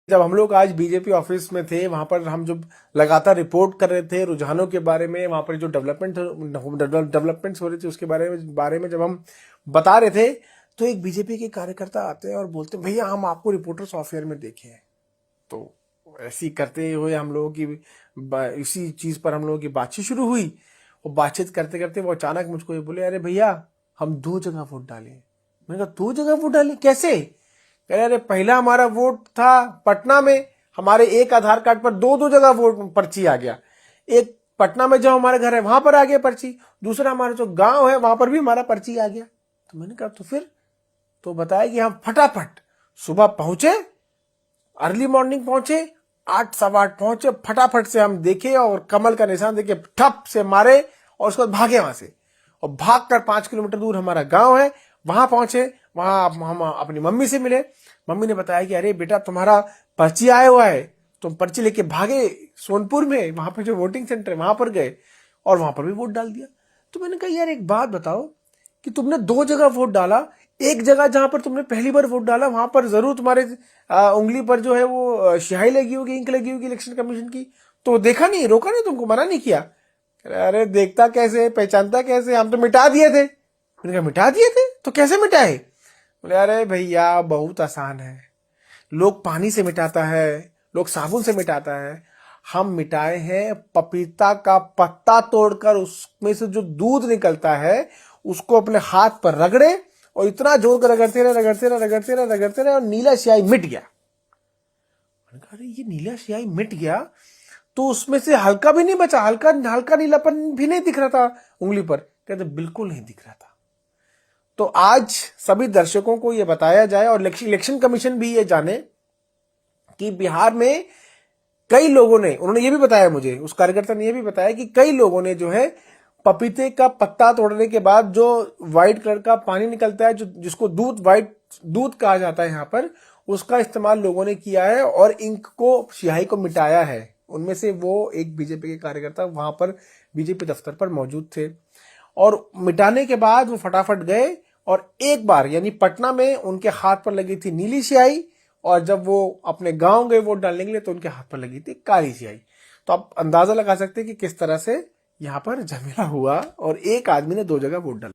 जब हम लोग आज बीजेपी ऑफिस में थे, वहां पर हम जब लगातार रिपोर्ट कर रहे थे रुझानों के बारे में, वहां पर जो डेवलपमेंट्स हो रहे थे उसके बारे में जब हम बता रहे थे, तो एक बीजेपी के कार्यकर्ता आते हैं और बोलते हैं, भैया हम आपको रिपोर्टर्स ऑफेयर में देखे हैं। तो ऐसी करते हुए हम लोगों की इसी चीज पर हम लोगों की बातचीत शुरू हुई। और बातचीत करते करते वो अचानक मुझको ये बोले, अरे भैया हम 2 जगह वोट डाले। मैंने कहा 2 जगह वोट डाले कैसे? कह रहे, अरे पहला हमारा वोट था पटना में, हमारे एक आधार कार्ड पर 2 जगह वोट पर्ची आ गया। एक पटना में जो हमारा घर है वहां पर आ गया पर्ची, दूसरा हमारा जो गांव है वहां पर भी हमारा पर्ची आ गया। तो मैंने कहा तो फिर? तो बताया कि हम फटाफट सुबह पहुंचे, अर्ली मॉर्निंग पहुंचे, 8 सवा 8 पहुंचे, फटाफट से हम देखे और कमल का निशान देखे ठप से मारे और उसके बाद भागे वहां से। और भागकर 5 किलोमीटर दूर हमारा गांव है, वहां पहुंचे। वहां हम अपनी मम्मी से मिले। मम्मी ने बताया कि अरे बेटा तुम्हारा पर्ची आया हुआ है, तुम पर्ची लेके भागे सोनपुर में, वहां पे जो वोटिंग सेंटर है वहां पर गए और वहां पर भी वोट डाल दिया। तो मैंने कहा यार एक बात बताओ कि तुमने 2 जगह वोट डाला, एक जगह जहां पर तुमने पहली बार वोट डाला वहां पर जरूर तुम्हारे उंगली पर जो है वो स्याही लगी होगी, इंक लगी होगी इलेक्शन कमीशन की, तो देखा नहीं, रोका नहीं, तुमको मना नहीं किया? अरे देखता कैसे, पहचानता कैसे, हम तो मिटा दिए थे। मैंने कहा मिटा दिए थे? तो कैसे मिटाए? बोले अरे भैया बहुत आसान है, लोग पानी से मिटाता है, लोग साबुन से मिटाता है, हम मिटाए हैं पपीता का पत्ता तोड़कर उसमें से जो दूध निकलता है उसको अपने हाथ पर रगड़े और इतना जोर कर रगड़ते रहे और नीला स्याही मिट गया। मैंने कहा अरे ये नीला स्याही मिट गया तो उसमें से हल्का भी नहीं बचा, हल्का नीलापन भी नहीं दिख रहा था उंगली पर? कहते बिल्कुल नहीं दिख रहा था। तो आज सभी दर्शकों को यह बताया जाए और इलेक्शन कमीशन भी ये जाने कि बिहार में कई लोगों ने, उन्होंने ये भी बताया मुझे, उस कार्यकर्ता ने ये भी बताया कि कई लोगों ने जो है पपीते का पत्ता तोड़ने के बाद जो व्हाइट कलर का पानी निकलता है, जो जिसको व्हाइट दूध कहा जाता है यहाँ पर, उसका इस्तेमाल लोगों ने किया है और इंक को, स्याही को मिटाया है। उनमें से वो एक बीजेपी के कार्यकर्ता वहां पर बीजेपी दफ्तर पर मौजूद थे और मिटाने के बाद वो फटाफट गए और एक बार यानी पटना में उनके हाथ पर लगी थी नीली स्याही और जब वो अपने गांव गए वोट डालने के लिए तो उनके हाथ पर लगी थी काली स्याही। तो आप अंदाजा लगा सकते हैं कि किस तरह से यहां पर झमेला हुआ और एक आदमी ने 2 जगह वोट डाला।